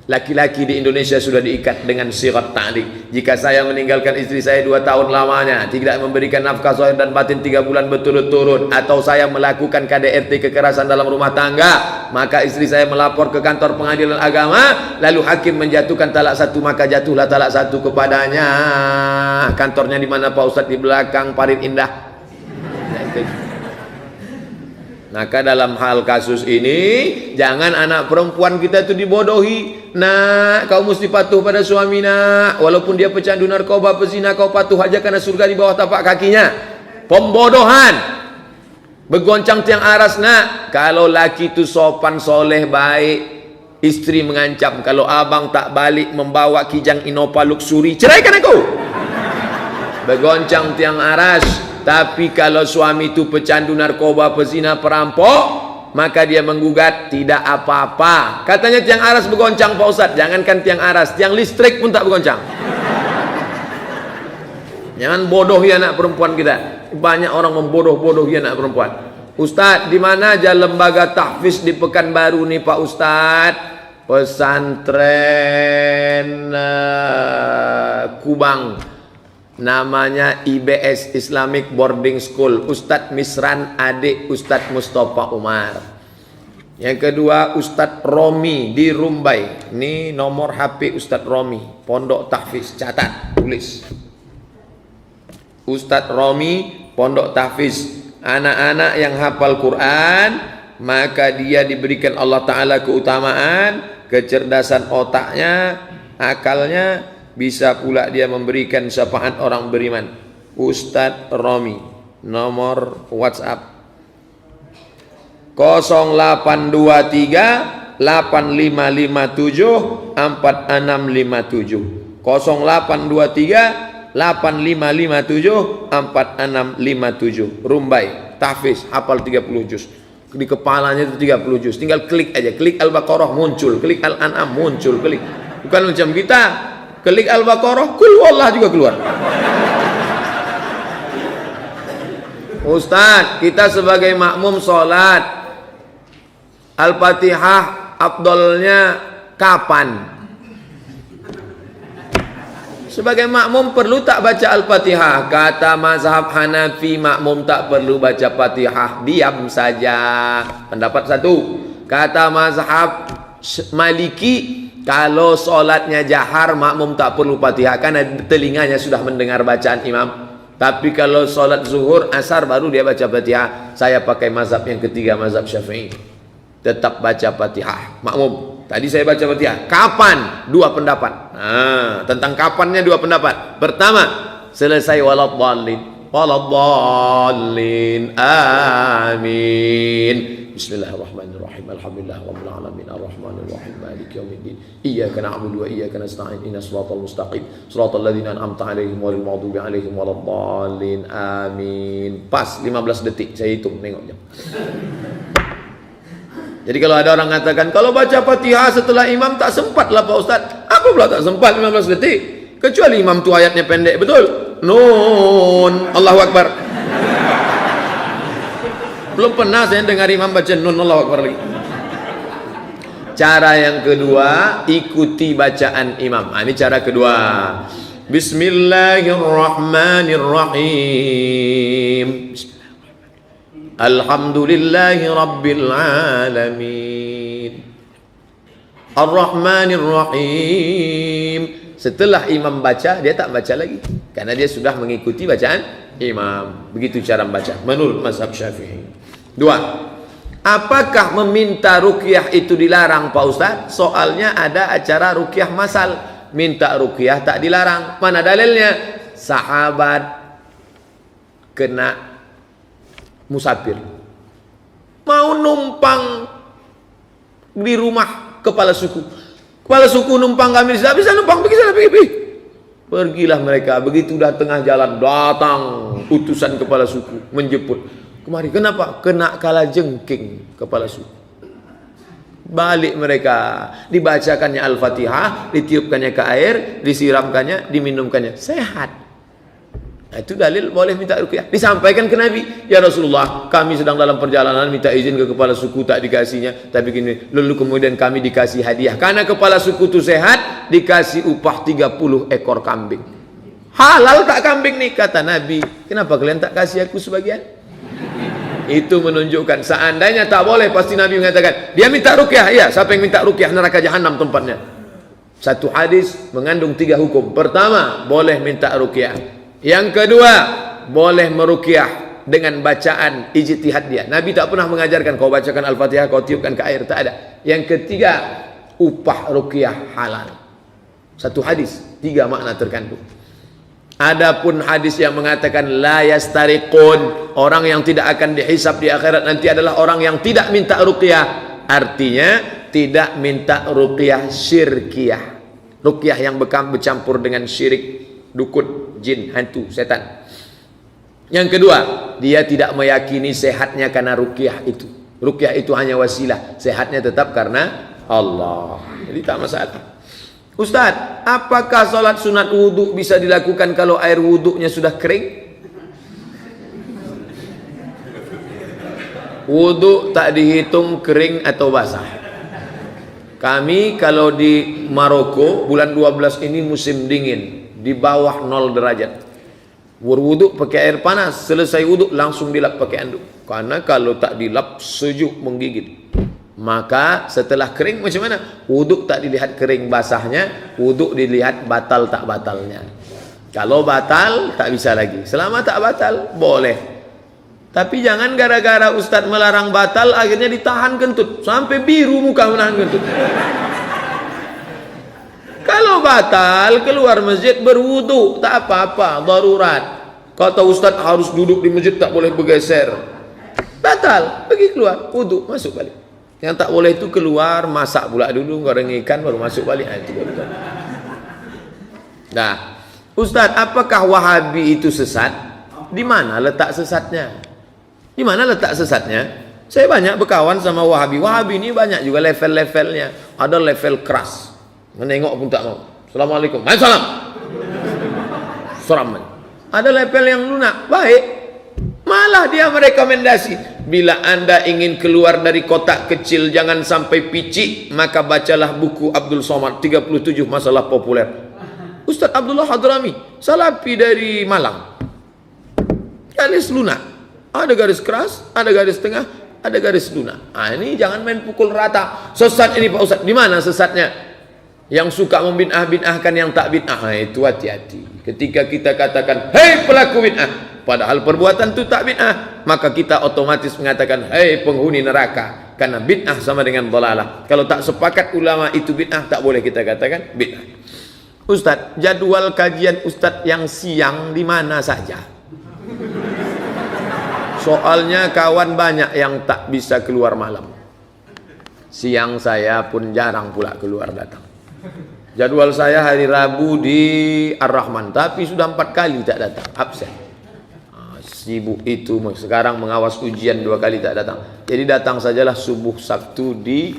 Laki-laki di Indonesia sudah diikat dengan syirat ta'liq. Jika saya meninggalkan istri saya 2 tahun lamanya, tidak memberikan nafkah zahir dan batin 3 bulan berturut-turut, atau saya melakukan KDRT kekerasan dalam rumah tangga, maka istri saya melapor ke kantor pengadilan agama, lalu hakim menjatuhkan talak 1, maka jatuhlah talak 1 kepadanya. Kantornya di mana Pak Ustadz? Di belakang Parit Indah. Maka dalam hal kasus ini, jangan anak perempuan kita itu dibodohi. Nak, kau mesti patuh pada suami nak. Walaupun dia pecandu narkoba, pezina, kau patuh aja karena surga di bawah tapak kakinya. Pembodohan. Bergoncang tiang aras nak. Kalau laki itu sopan, soleh, baik, istri mengancam, kalau abang tak balik membawa kijang Innova Luxury, ceraikan aku. Bergoncang tiang aras. Tapi kalau suami itu pecandu narkoba, pezina, perampok, maka dia menggugat, tidak apa-apa. Katanya tiang aras bergoncang Pak Ustadz. Jangankan tiang aras, tiang listrik pun tak bergoncang. Jangan bodohi anak perempuan kita. Banyak orang membodoh-bodohi anak perempuan. Ustadz, di mana aja lembaga tahfiz di Pekanbaru nih Pak Ustadz? Pesantren Kubang. Namanya IBS, Islamic Boarding School. Ustadz Misran, adik Ustadz Mustafa Umar. Yang kedua, Ustadz Romi di Rumbai. Ini nomor HP Ustadz Romi, Pondok Tahfiz. Catat, tulis. Ustadz Romi, Pondok Tahfiz. Anak-anak yang hafal Quran, maka dia diberikan Allah Ta'ala keutamaan, kecerdasan otaknya, akalnya, bisa pula dia memberikan syafaat orang beriman. Ustadz Romi, nomor WhatsApp 0823 8557 4657. 0823 8557 4657. Rumbai tahfiz, hafal 30 juz. Di kepalanya itu 30 juz. Tinggal klik aja, klik Al-Baqarah muncul, klik Al-An'am muncul, klik. Bukan macam kita, klik Al-Baqarah, kul wallah juga keluar. Ustaz, kita sebagai makmum sholat, Al-Fatihah afdalnya kapan? Sebagai makmum perlu tak baca Al-Fatihah? Kata mazhab Hanafi, makmum tak perlu baca Fatihah, diam saja. Pendapat satu. Kata mazhab Maliki, kalau solatnya jahar, makmum tak perlu Fatihah karena telinganya sudah mendengar bacaan imam. Tapi kalau solat zuhur, asar baru dia baca Fatihah. Saya pakai mazhab yang ketiga, mazhab Syafi'i. Tetap baca Fatihah makmum. Tadi saya baca Fatihah. Kapan? Dua pendapat. Nah, tentang kapannya dua pendapat. Pertama, selesai waladhdallin. Waladhdallin. Amin. Bismillahirrahmanirrahim. Alhamdulillah rabbil alamin arrahmanir rahim maliki yaumiddin. Iyyaka na'budu wa iyyaka nasta'in. Ihdinas siratal mustaqim. Siratal ladzina an'amta 'alaihim ghairil maghdubi 'alaihim waladdallin. Amin. Pas 15 detik. Saya hitung, tengok jam. Jadi kalau ada orang mengatakan, kalau baca Fatihah setelah imam tak sempat lah Pak Ustaz. Apa pula tak sempat 15 detik? Kecuali imam tu ayatnya pendek, betul? Nun, Allahu Akbar. Belum pernah saya dengar imam baca nun, Allahu Akbar lagi. Cara yang kedua, ikuti bacaan imam. Ini cara kedua. Bismillahirrahmanirrahim. Alhamdulillahi rabbil alamin Ar-Rahmanir Rahim. Setelah imam baca, dia tak baca lagi karena dia sudah mengikuti bacaan imam. Begitu cara membaca menurut mazhab Syafi'i. Dua, apakah meminta ruqyah itu dilarang Pak Ustaz? Soalnya ada acara ruqyah masal. Minta ruqyah tak dilarang. Mana dalilnya? Sahabat kena musafir, mau numpang di rumah kepala suku. Kepala suku numpang kami, tidak bisa numpang, pergi sana, pergi. Pergilah mereka. Begitu dah tengah jalan, datang utusan kepala suku menjemput. Kemari, kenapa? Kena kala jengking kepala suku. Balik mereka, dibacakannya Al-Fatihah, ditiupkannya ke air, disiramkannya, diminumkannya, sehat. Nah, itu dalil boleh minta ruqyah. Disampaikan ke Nabi, ya Rasulullah, kami sedang dalam perjalanan, minta izin ke kepala suku, tak dikasihnya. Tapi gini, lalu kemudian kami dikasih hadiah. Karena kepala suku itu sehat, dikasih upah 30 ekor kambing. Halal tak kambing nih, kata Nabi. Kenapa kalian tak kasih aku sebagian? Itu menunjukkan seandainya tak boleh, pasti Nabi mengatakan, dia minta ruqyah. Ya, siapa yang minta ruqyah, neraka jahanam tempatnya. Satu hadis mengandung 3 hukum. Pertama, boleh minta ruqyah. Yang kedua, boleh meruqyah dengan bacaan ijtihad dia. Nabi tak pernah mengajarkan kau bacakan Al-Fatihah, kau tiupkan ke air, tak ada. Yang ketiga, upah ruqyah halal. Satu hadis, 3 makna terkandung. Adapun hadis yang mengatakan la yastariqun, orang yang tidak akan dihisab di akhirat nanti adalah orang yang tidak minta ruqyah. Artinya tidak minta ruqyah syirkiyah. Ruqyah yang bercampur dengan syirik, dukun, jin, hantu, setan. Yang kedua, dia tidak meyakini sehatnya karena ruqyah itu. Ruqyah itu hanya wasilah, sehatnya tetap karena Allah. Jadi tak masalah. Ustaz, apakah salat sunat wudhu bisa dilakukan kalau air wudhunya sudah kering? Wudhu tak dihitung kering atau basah. Kami kalau di Maroko bulan 12 ini musim dingin, di bawah 0 derajat. Berwuduk pakai air panas, selesai wuduk langsung dilap pakai anduk. Karena kalau tak dilap sejuk menggigit. Maka setelah kering macam mana? Wuduk tak dilihat kering basahnya, wuduk dilihat batal tak batalnya. Kalau batal tak bisa lagi. Selama tak batal boleh. Tapi jangan gara-gara Ustaz melarang batal akhirnya ditahan kentut sampai biru muka menahan kentut. Kalau batal, keluar masjid berwudu, tak apa-apa, darurat. Kata Ustaz harus duduk di masjid, tak boleh bergeser. Batal, pergi keluar, wudu, masuk balik. Yang tak boleh itu keluar, masak pula dulu, goreng ikan, baru masuk balik. Itu baru. Nah, Ustaz, apakah Wahabi itu sesat? Di mana letak sesatnya? Di mana letak sesatnya? Saya banyak berkawan sama Wahabi. Wahabi ini banyak juga level-levelnya. Ada level keras. Menengok pun tak mau. Assalamualaikum. Waalaikumsalam. Seram. Ada level yang lunak. Baik. Malah dia merekomendasi. Bila anda ingin keluar dari kotak kecil, jangan sampai picik, maka bacalah buku Abdul Somad, 37 masalah populer. Ustaz Abdullah Hadrami, salafi dari Malang. Garis lunak. Ada garis keras, ada garis tengah, ada garis lunak. Ini jangan main pukul rata. Sesat ini Pak Ustaz. Di mana sesatnya? Yang suka membid'ah-bid'ahkan yang tak bid'ah, itu hati-hati. Ketika kita katakan, hei pelaku bid'ah, padahal perbuatan itu tak bid'ah, maka kita otomatis mengatakan, hei penghuni neraka. Karena bid'ah sama dengan dhalalah. Kalau tak sepakat ulama itu bid'ah, tak boleh kita katakan bid'ah. Ustaz, jadwal kajian Ustaz yang siang di mana saja? Soalnya kawan banyak yang tak bisa keluar malam. Siang saya pun jarang pula keluar datang. Jadwal saya hari Rabu di Ar-Rahman, tapi sudah 4 kali tak datang, absen. Sibuk itu, sekarang mengawas ujian 2 kali tak datang. Jadi datang sajalah subuh Sabtu di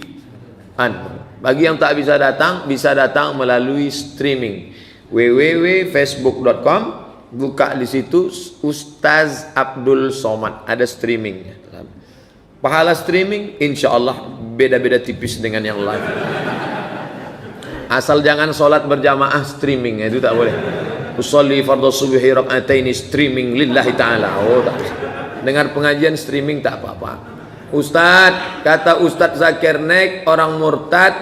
Bagi yang tak bisa datang melalui streaming www.facebook.com, buka di situ Ustaz Abdul Somad, ada streamingnya. Pahala streaming insya Allah beda-beda tipis dengan yang lain. Asal jangan sholat berjamaah streaming, itu tak boleh. Usolli fardhu subhi raka'ataini streaming lillahi ta'ala. Oh, tak. Dengar pengajian streaming tak apa-apa. Ustaz, kata Ustaz Zakir Naik, orang murtad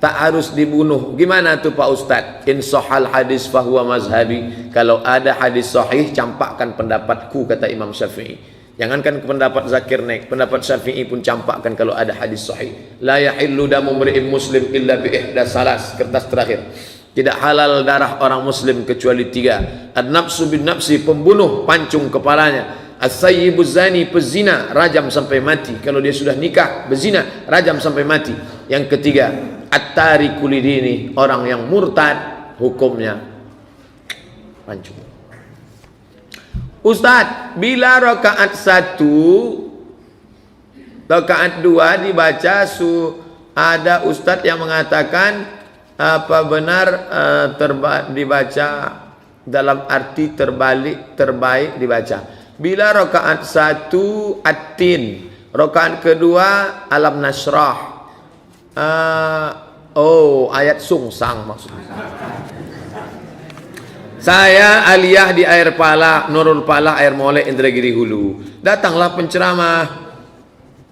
tak harus dibunuh. Gimana tuh Pak Ustaz? In sahal hadis fahuwa mazhabi. Kalau ada hadis sahih, campakkan pendapatku, kata Imam Syafi'i. Jangankan pendapat Zakir Naik, pendapat Syafi'i pun campakkan kalau ada hadis sahih. La yahillu damu mri'in muslim illa bi ihdas salas. Kertas terakhir. Tidak halal darah orang muslim kecuali 3. Ad-nafsu bin nafsi, pembunuh pancung kepalanya. As-sayyibu zani, pezina, rajam sampai mati. Kalau dia sudah nikah berzina, rajam sampai mati. Yang ketiga, at-tariku lidini, orang yang murtad hukumnya pancung. Ustaz, bila rakaat 1, rakaat 2 dibaca ada ustaz yang mengatakan apa benar dibaca dalam arti terbaik dibaca. Bila rakaat 1 At-Tin, rakaat kedua Alam Nasrah. Ayat sungsang maksudnya. Saya aliyah di air pala, Nurul Pala, air molek, Indragiri Hulu. Datanglah penceramah.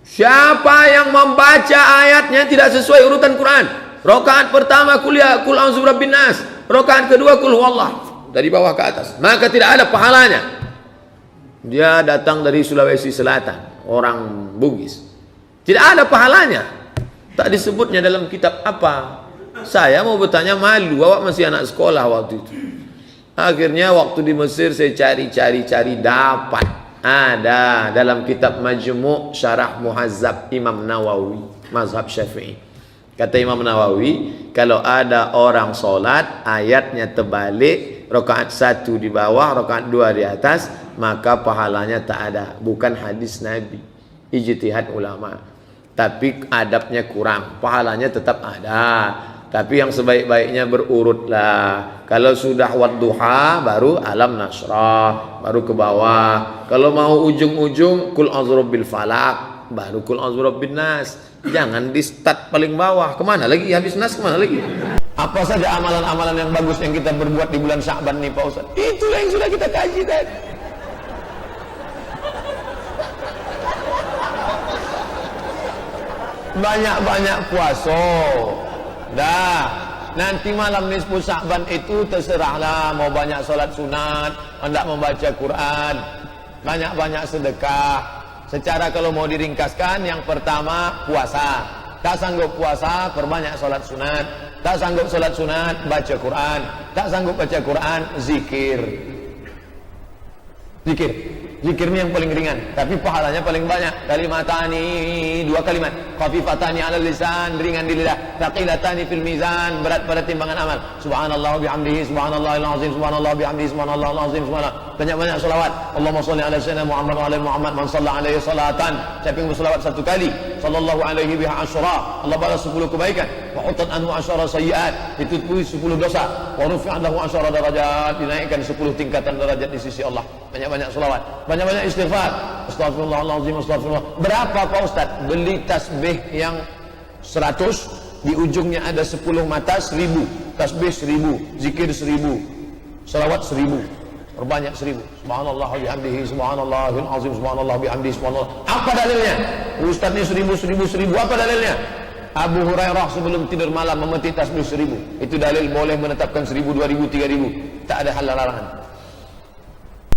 Siapa yang membaca ayatnya tidak sesuai urutan Quran? Rakaat pertama kul a'udzu birabbin nas, rakaat kedua kul huwallah, dari bawah ke atas, maka tidak ada pahalanya. Dia datang dari Sulawesi Selatan, orang Bugis. Tidak ada pahalanya. Tak disebutnya dalam kitab apa. Saya mau bertanya, malu, awak masih anak sekolah waktu itu. Akhirnya waktu di Mesir saya cari dapat. Ada dalam kitab Majmu' Syarah Muhazzab Imam Nawawi, mazhab Syafi'i. Kata Imam Nawawi, kalau ada orang solat ayatnya terbalik, rakaat 1 di bawah, rakaat 2 di atas, maka pahalanya tak ada. Bukan hadis Nabi, ijtihad ulama. Tapi adabnya kurang, pahalanya tetap ada. Tapi yang sebaik-baiknya berurutlah. Kalau sudah wadduha baru Alam Nasrah, baru ke bawah. Kalau mau ujung-ujung kul a'udzu birabbil falaq, baru kul a'udzu birabbin nas. Jangan di start paling bawah. Kemana lagi? Habis nas kemana lagi? Apa saja amalan-amalan yang bagus yang kita berbuat di bulan Sya'ban nih Pak Ustaz? Itulah yang sudah kita kaji tadi. Banyak-banyak puasa. Dah, nanti malam nisfu Sya'ban itu terserahlah, mau banyak solat sunat, hendak membaca Quran, banyak-banyak sedekah. Secara kalau mau diringkaskan, yang pertama puasa. Tak sanggup puasa, perbanyak solat sunat. Tak sanggup solat sunat, baca Quran. Tak sanggup baca Quran, zikir. Zikir ini yang paling ringan, tapi pahalanya paling banyak. Kalimatani, 2 kalimat. Khafifatani 'alal lisan, ringan di lidah. Thaqilatani fil mizan, berat pada timbangan amal. Subhanallah bihamdihi, subhanallahil azim, subhanallah bihamdihi, subhanallahil azim, subhanallah. Banyak-banyak selawat. Allahumma shalli ala sayyidina Muhammad wa ala Muhammad, man shalla alaihi salatan. Siapa yang berselawat 1 kali, sallallahu alaihi biha asyra, Allah balas 10 kebaikan. Wa hutat anhu asyara sayyi'at, ditutupi 10 dosa. Wa rufi'at lahu asyara darajat, dinaikkan 10 tingkatan derajat di sisi Allah. Banyak-banyak selawat, banyak-banyak istighfar. Astagfirullahaladzim, astagfirullah. Berapa Pak Ustaz? Beli tasbih yang 100, di ujungnya ada 10 mata, 1000. Tasbih 1000, zikir 1000, selawat 1000, perbanyak 1000. Subhanallah bihamdihi, subhanallahil azim, subhanallah bihamdihi, subhanallah. Apa dalilnya? Ustaz ini 1000, apa dalilnya? Abu Hurairah sebelum tidur malam memetik tasbih 1000. Itu dalil boleh menetapkan 1000, 2000, 3000. Tak ada hal larangan.